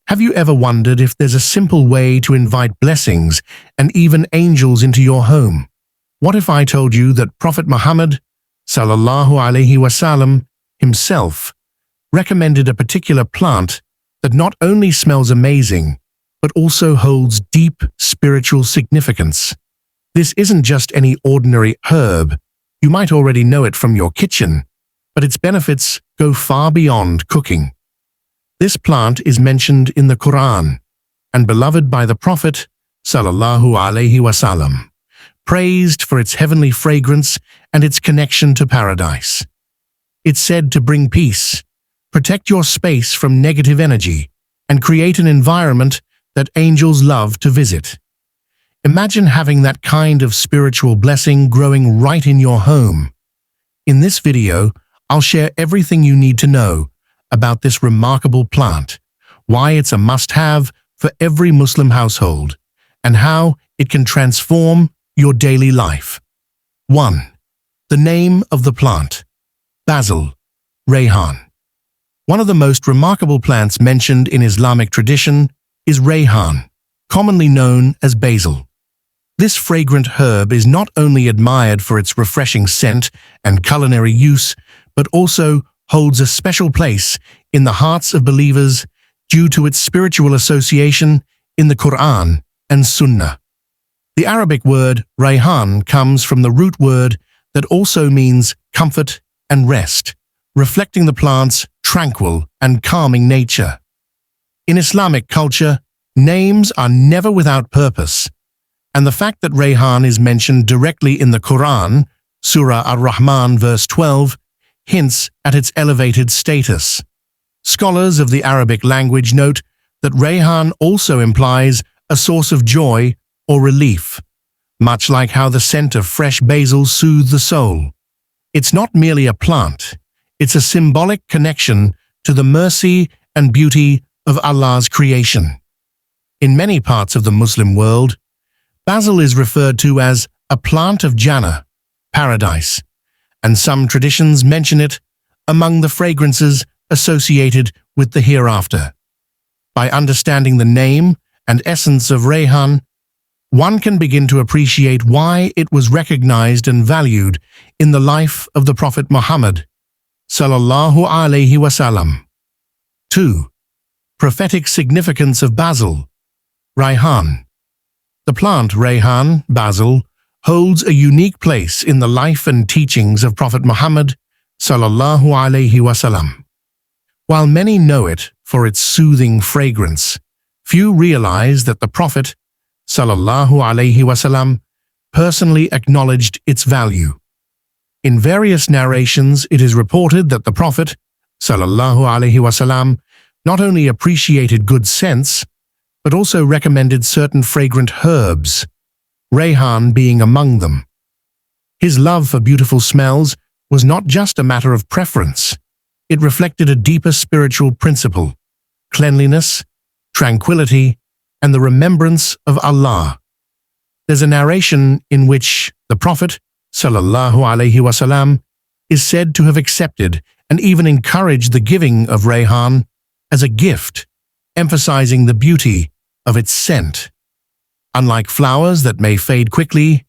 Have you ever wondered if there's a simple way to invite blessings and even angels into your home? What if I told you that Prophet Muhammad, Salallahu Alayhi Wasalam, himself recommended a particular plant that not only smells amazing, but also holds deep spiritual significance? This isn't just any ordinary herb. You might already know it from your kitchen, but its benefits go far beyond cooking. This plant is mentioned in the Qur'an and beloved by the Prophet Salallahu Alayhi Wasalam, praised for its heavenly fragrance and its connection to paradise. It's said to bring peace, protect your space from negative energy, and create an environment that angels love to visit. Imagine having that kind of spiritual blessing growing right in your home. In this video, I'll share everything you need to know about this remarkable plant, why it's a must-have for every Muslim household, and how it can transform your daily life. 1. The name of the plant. Basil, Rayhan. One of the most remarkable plants mentioned in Islamic tradition is Rayhan, commonly known as basil. This fragrant herb is not only admired for its refreshing scent and culinary use, but also holds a special place in the hearts of believers due to its spiritual association in the Qur'an and Sunnah. The Arabic word Rayhan comes from the root word that also means comfort and rest, reflecting the plant's tranquil and calming nature. In Islamic culture, names are never without purpose, and the fact that Rayhan is mentioned directly in the Qur'an, Surah Ar-Rahman verse 12, hints at its elevated status. Scholars of the Arabic language note that Rayhan also implies a source of joy or relief, much like how the scent of fresh basil soothes the soul. It's not merely a plant, it's a symbolic connection to the mercy and beauty of Allah's creation. In many parts of the Muslim world, basil is referred to as a plant of Jannah, paradise, and some traditions mention it among the fragrances associated with the hereafter. By understanding the name and essence of Rayhan, one can begin to appreciate why it was recognized and valued in the life of the Prophet Muhammad, Salallahu Alayhi Wasalam. 2. Prophetic significance of basil, Rayhan. The plant Rayhan, basil, holds a unique place in the life and teachings of Prophet Muhammad, Salallahu Alayhi Wasalam. While many know it for its soothing fragrance, few realize that the Prophet, Salallahu Alayhi Wasalam, personally acknowledged its value. In various narrations, it is reported that the Prophet, Salallahu Alayhi Wasalam, not only appreciated good scents, but also recommended certain fragrant herbs, Rayhan being among them. His love for beautiful smells was not just a matter of preference. It reflected a deeper spiritual principle: cleanliness, tranquility, and the remembrance of Allah. There's a narration in which the Prophet, Salallahu Alayhi Wasalam, is said to have accepted and even encouraged the giving of Rayhan as a gift, emphasizing the beauty of its scent. Unlike flowers that may fade quickly,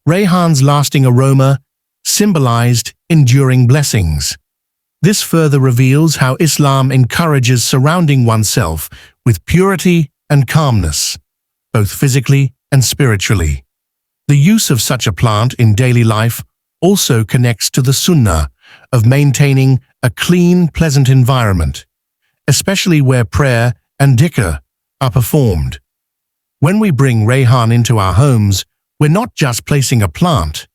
Rayhan's lasting aroma symbolized enduring blessings. This further reveals how Islam encourages surrounding oneself with purity and calmness, both physically and spiritually. The use of such a plant in daily life also connects to the Sunnah of maintaining a clean, pleasant environment, especially where prayer and dhikr are performed. When we bring Rayhan into our homes, we're not just placing a plant,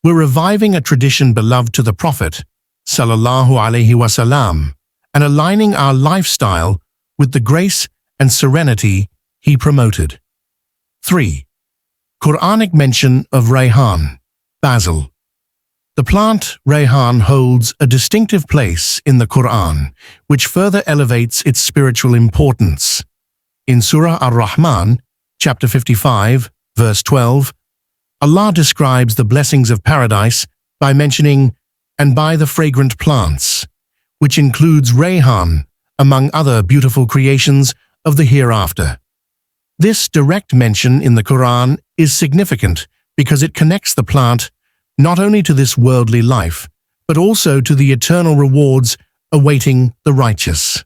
we're reviving a tradition beloved to the Prophet, Salallahu Alayhi Wasalam, and aligning our lifestyle with the grace and serenity he promoted. 3. Qur'anic mention of Rayhan, basil. The plant Rayhan holds a distinctive place in the Qur'an, which further elevates its spiritual importance. In Surah Ar-Rahman, chapter 55, verse 12, Allah describes the blessings of paradise by mentioning, "and by the fragrant plants," which includes Rayhan, among other beautiful creations of the hereafter. This direct mention in the Qur'an is significant because it connects the plant not only to this worldly life, but also to the eternal rewards awaiting the righteous.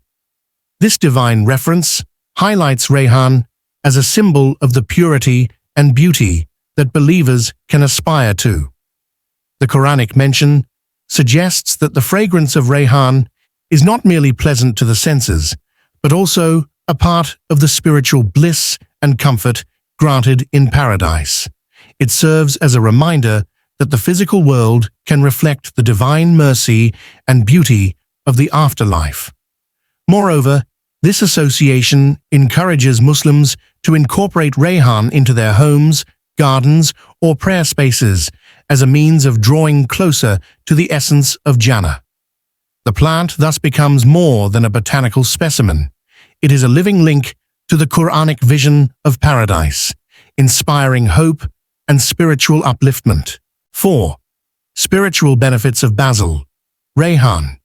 This divine reference highlights Rayhan as a symbol of the purity and beauty that believers can aspire to. The Qur'anic mention suggests that the fragrance of Rayhan is not merely pleasant to the senses, but also a part of the spiritual bliss and comfort granted in paradise. It serves as a reminder that the physical world can reflect the divine mercy and beauty of the afterlife. Moreover, this association encourages Muslims to incorporate Rayhan into their homes, gardens, or prayer spaces as a means of drawing closer to the essence of Jannah. The plant thus becomes more than a botanical specimen. It is a living link to the Qur'anic vision of paradise, inspiring hope and spiritual upliftment. 4. Spiritual benefits of Basil. Rayhan.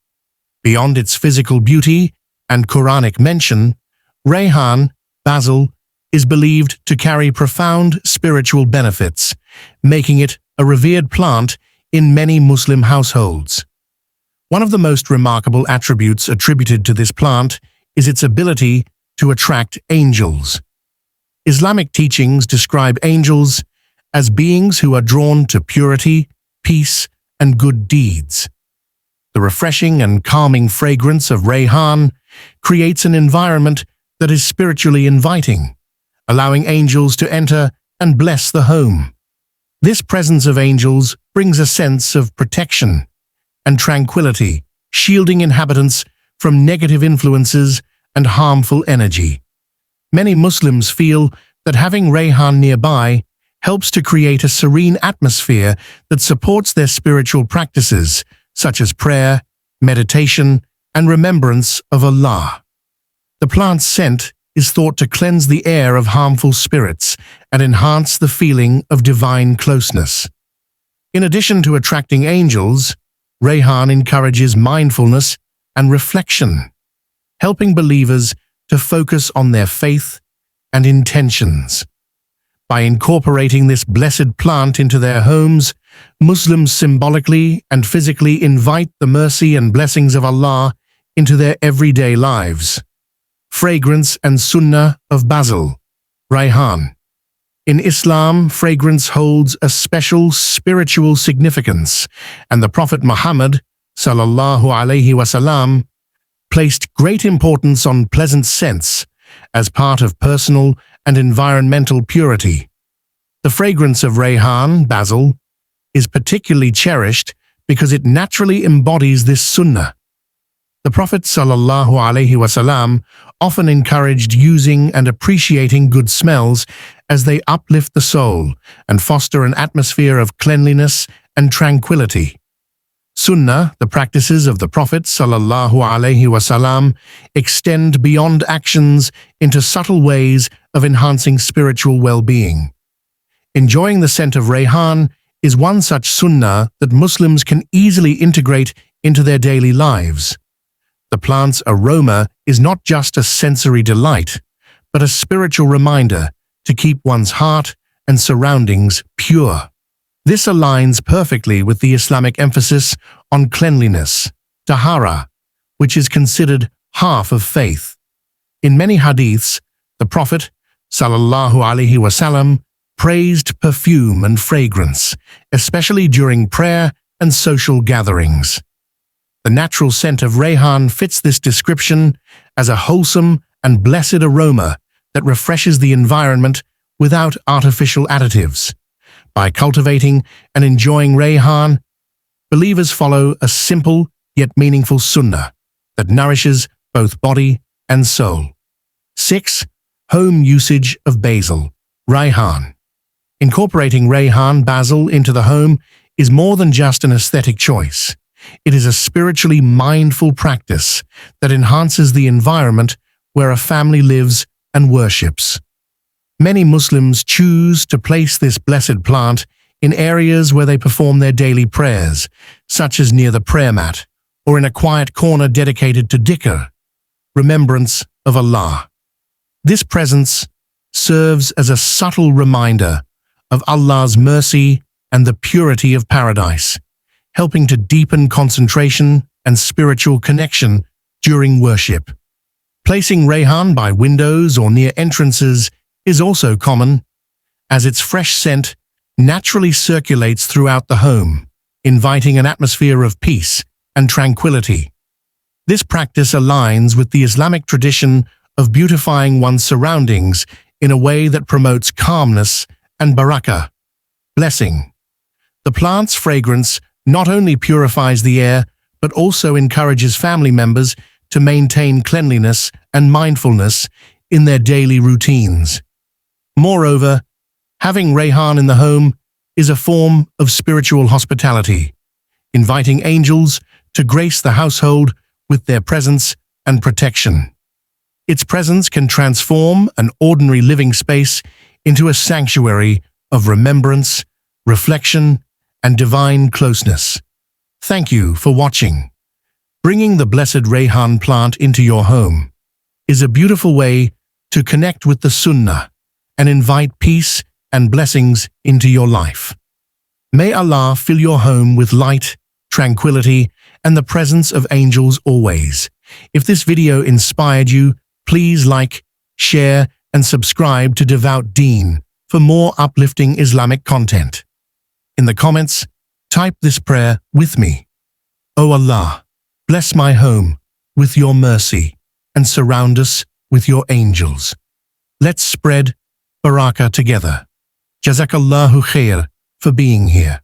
Beyond its physical beauty and Qur'anic mention, Rayhan, Basil, is believed to carry profound spiritual benefits, making it a revered plant in many Muslim households. One of the most remarkable attributes attributed to this plant is its ability to attract angels. Islamic teachings describe angels as beings who are drawn to purity, peace, and good deeds. The refreshing and calming fragrance of Rayhan creates an environment that is spiritually inviting, allowing angels to enter and bless the home. This presence of angels brings a sense of protection and tranquility, shielding inhabitants from negative influences and harmful energy. Many Muslims feel that having Rayhan nearby helps to create a serene atmosphere that supports their spiritual practices, such as prayer, meditation, and remembrance of Allah. The plant's scent is thought to cleanse the air of harmful spirits and enhance the feeling of divine closeness. In addition to attracting angels, Rayhan encourages mindfulness and reflection, helping believers to focus on their faith and intentions. By incorporating this blessed plant into their homes, Muslims symbolically and physically invite the mercy and blessings of Allah into their everyday lives. Fragrance and Sunnah of Basil. Rayhan. In Islam, fragrance holds a special spiritual significance, and the Prophet Muhammad, Salallahu Alayhi Wasalam, placed great importance on pleasant scents as part of personal and environmental purity. The fragrance of Rayhan, Basil, is particularly cherished because it naturally embodies this sunnah. The Prophet Salallahu Alayhi Wasalam often encouraged using and appreciating good smells as they uplift the soul and foster an atmosphere of cleanliness and tranquility. Sunnah, the practices of the Prophet Salallahu Alayhi Wasalam, extend beyond actions into subtle ways of enhancing spiritual well-being. Enjoying the scent of Rayhan is one such sunnah that Muslims can easily integrate into their daily lives. The plant's aroma is not just a sensory delight, but a spiritual reminder to keep one's heart and surroundings pure. This aligns perfectly with the Islamic emphasis on cleanliness, tahara, which is considered half of faith. In many hadiths, the Prophet, Salallahu Alayhi Wasalam, praised perfume and fragrance, especially during prayer and social gatherings. The natural scent of Rayhan fits this description as a wholesome and blessed aroma that refreshes the environment without artificial additives. By cultivating and enjoying Rayhan, believers follow a simple yet meaningful sunnah that nourishes both body and soul. 6. Home usage of Basil. Rayhan. Incorporating Rayhan, Basil, into the home is more than just an aesthetic choice. It is a spiritually mindful practice that enhances the environment where a family lives and worships. Many Muslims choose to place this blessed plant in areas where they perform their daily prayers, such as near the prayer mat or in a quiet corner dedicated to dhikr, remembrance of Allah. This presence serves as a subtle reminder of Allah's mercy and the purity of paradise, helping to deepen concentration and spiritual connection during worship. Placing Rayhan by windows or near entrances is also common, as its fresh scent naturally circulates throughout the home, inviting an atmosphere of peace and tranquility. This practice aligns with the Islamic tradition of beautifying one's surroundings in a way that promotes calmness and barakah, blessing. The plant's fragrance not only purifies the air, but also encourages family members to maintain cleanliness and mindfulness in their daily routines. Moreover, having Rayhan in the home is a form of spiritual hospitality, inviting angels to grace the household with their presence and protection. Its presence can transform an ordinary living space into a sanctuary of remembrance, reflection, and divine closeness. Thank you for watching. Bringing the blessed Rayhan plant into your home is a beautiful way to connect with the Sunnah and invite peace and blessings into your life. May Allah fill your home with light, tranquility, and the presence of angels always. If this video inspired you, please like, share, and subscribe to Devout Deen for more uplifting Islamic content. In the comments, type this prayer with me. O Allah, bless my home with your mercy and surround us with your angels. Let's spread barakah together. Jazakallahu khair for being here.